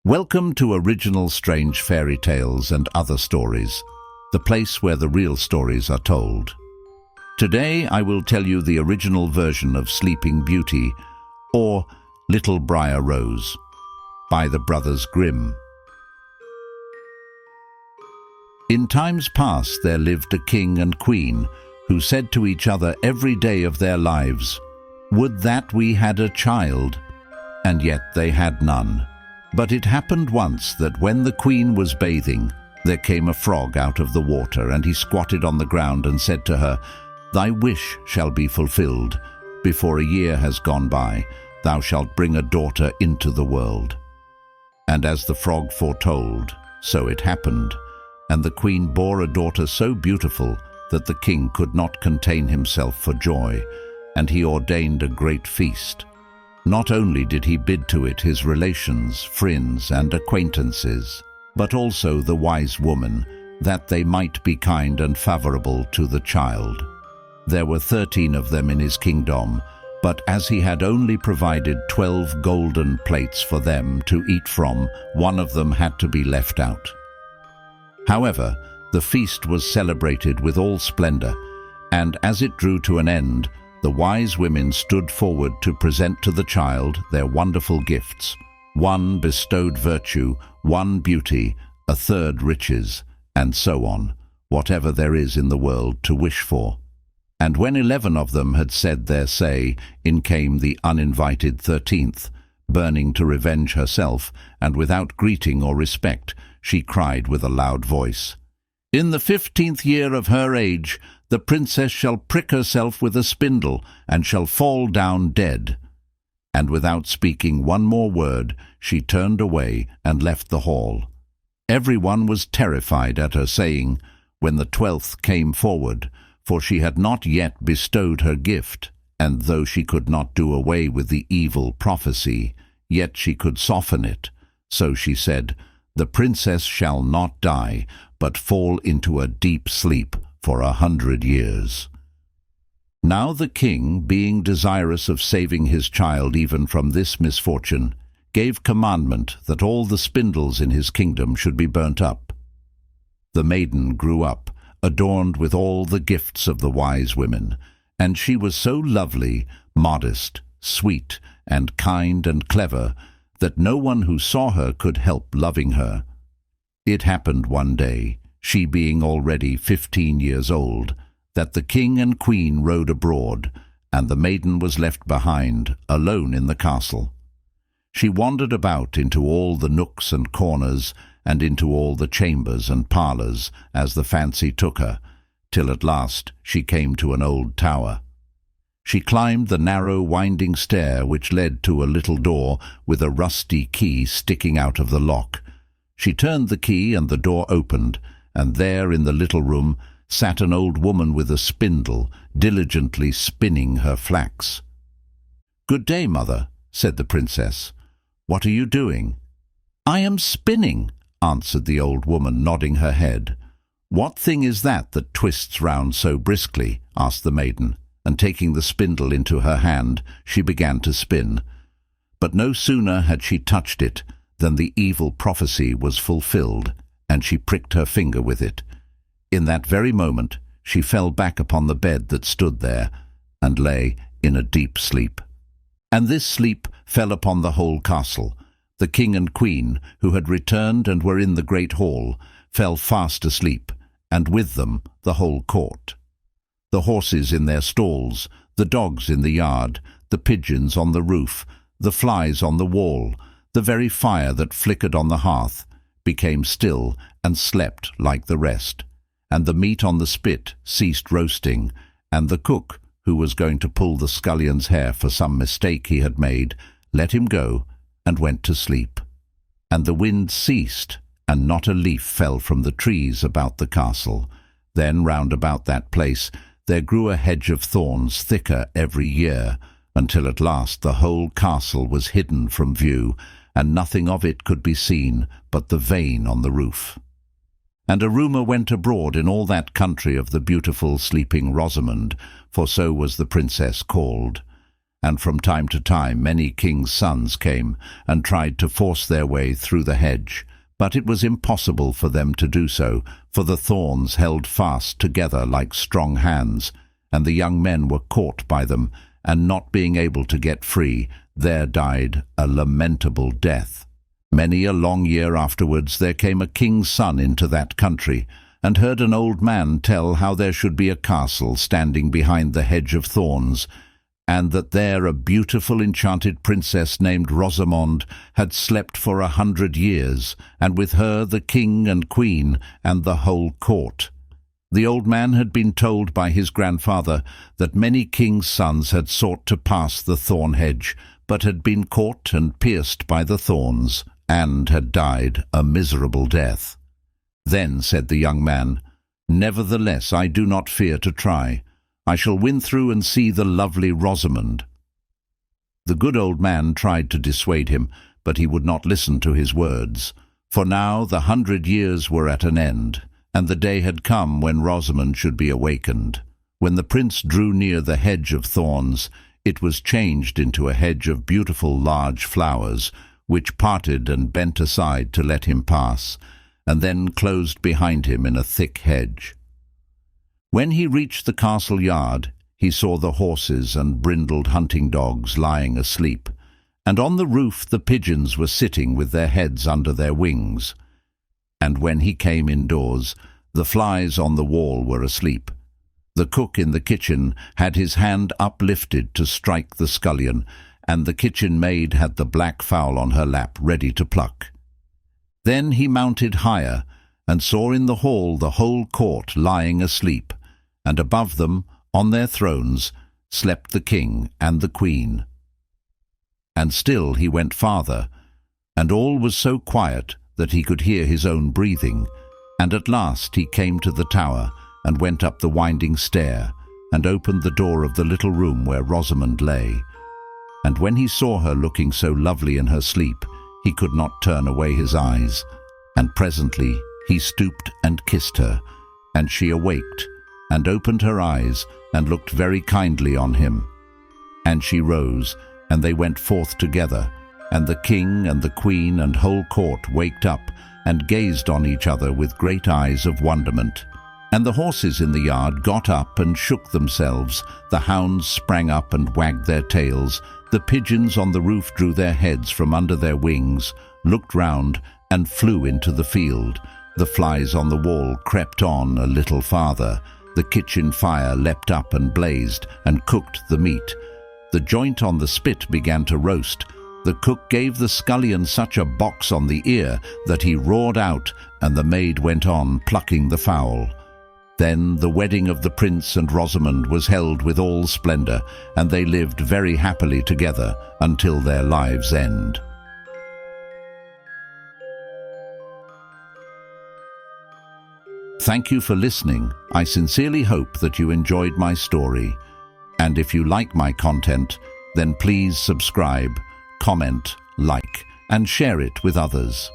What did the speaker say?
Welcome to Original Strange Fairy Tales and Other Stories, the place where the real stories are told. Today I will tell you the original version of Sleeping Beauty, or Little Briar Rose, by the Brothers Grimm. In times past there lived a king and queen who said to each other every day of their lives, "Would that we had a child," and yet they had none. But it happened once that when the queen was bathing, there came a frog out of the water, and he squatted on the ground and said to her, "Thy wish shall be fulfilled. Before a year has gone by, thou shalt bring a daughter into the world." And as the frog foretold, so it happened, and the queen bore a daughter so beautiful that the king could not contain himself for joy, and he ordained a great feast. Not only did he bid to it his relations, friends, and acquaintances, but also the wise woman, that they might be kind and favorable to the child. There were 13 of them in his kingdom, but as he had only provided 12 golden plates for them to eat from, one of them had to be left out. However, the feast was celebrated with all splendor, and as it drew to an end, the wise women stood forward to present to the child their wonderful gifts. One bestowed virtue, one beauty, a third riches, and so on, whatever there is in the world to wish for. And when 11 of them had said their say, in came the uninvited 13th, burning to revenge herself, and without greeting or respect, she cried with a loud voice, "In the 15th year of her age, the princess shall prick herself with a spindle, and shall fall down dead." And without speaking one more word, she turned away and left the hall. Everyone was terrified at her saying, when the 12th came forward, for she had not yet bestowed her gift, and though she could not do away with the evil prophecy, yet she could soften it. So she said, "The princess shall not die, but fall into a deep sleep for 100 years. Now the king, being desirous of saving his child even from this misfortune, gave commandment that all the spindles in his kingdom should be burnt up. The maiden grew up, adorned with all the gifts of the wise women, and she was so lovely, modest, sweet, and kind and clever that no one who saw her could help loving her. It happened one day, she being already 15 years old, that the king and queen rode abroad, and the maiden was left behind, alone in the castle. She wandered about into all the nooks and corners, and into all the chambers and parlours, as the fancy took her, till at last she came to an old tower. She climbed the narrow winding stair which led to a little door with a rusty key sticking out of the lock. She turned the key, and the door opened, and there in the little room sat an old woman with a spindle, diligently spinning her flax. "Good day, mother," said the princess. "What are you doing?" "I am spinning," answered the old woman, nodding her head. "What thing is that twists round so briskly?" asked the maiden, and taking the spindle into her hand, she began to spin. But no sooner had she touched it than the evil prophecy was fulfilled, and she pricked her finger with it. In that very moment she fell back upon the bed that stood there, and lay in a deep sleep. And this sleep fell upon the whole castle. The king and queen, who had returned and were in the great hall, fell fast asleep, and with them the whole court. The horses in their stalls, the dogs in the yard, the pigeons on the roof, the flies on the wall, the very fire that flickered on the hearth, became still and slept like the rest, and the meat on the spit ceased roasting, and the cook, who was going to pull the scullion's hair for some mistake he had made, let him go and went to sleep. And the wind ceased, and not a leaf fell from the trees about the castle. Then round about that place there grew a hedge of thorns thicker every year, until at last the whole castle was hidden from view, and nothing of it could be seen but the vane on the roof. And a rumour went abroad in all that country of the beautiful sleeping Rosamund, for so was the princess called. and from time to time many kings' sons came and tried to force their way through the hedge, but it was impossible for them to do so, for the thorns held fast together like strong hands, and the young men were caught by them, and not being able to get free, there died a lamentable death. Many a long year afterwards there came a king's son into that country, and heard an old man tell how there should be a castle standing behind the hedge of thorns, and that there a beautiful enchanted princess named Rosamund had slept for 100 years, and with her the king and queen and the whole court. The old man had been told by his grandfather that many kings' sons had sought to pass the thorn hedge, but had been caught and pierced by the thorns, and had died a miserable death. Then said the young man, "Nevertheless, I do not fear to try. I shall win through and see the lovely Rosamund." The good old man tried to dissuade him, but he would not listen to his words. For now the 100 years were at an end, and the day had come when Rosamund should be awakened. When the prince drew near the hedge of thorns, it was changed into a hedge of beautiful large flowers, which parted and bent aside to let him pass, and then closed behind him in a thick hedge. When he reached the castle yard, he saw the horses and brindled hunting dogs lying asleep, and on the roof the pigeons were sitting with their heads under their wings. And when he came indoors, the flies on the wall were asleep. The cook in the kitchen had his hand uplifted to strike the scullion, and the kitchen maid had the black fowl on her lap ready to pluck. Then he mounted higher, and saw in the hall the whole court lying asleep, and above them, on their thrones, slept the king and the queen. And still he went farther, and all was so quiet that he could hear his own breathing, and at last he came to the tower, and went up the winding stair, and opened the door of the little room where Rosamund lay. And when he saw her looking so lovely in her sleep, he could not turn away his eyes, and presently he stooped and kissed her, and she awaked, and opened her eyes, and looked very kindly on him. And she rose, and they went forth together, and the king and the queen and whole court waked up, and gazed on each other with great eyes of wonderment. And the horses in the yard got up and shook themselves, the hounds sprang up and wagged their tails, the pigeons on the roof drew their heads from under their wings, looked round, and flew into the field. The flies on the wall crept on a little farther. The kitchen fire leapt up and blazed, and cooked the meat. The joint on the spit began to roast. The cook gave the scullion such a box on the ear that he roared out, and the maid went on plucking the fowl. Then the wedding of the prince and Rosamund was held with all splendour, and they lived very happily together until their lives' end. Thank you for listening. I sincerely hope that you enjoyed my story. And if you like my content, then please subscribe, comment, like, and share it with others.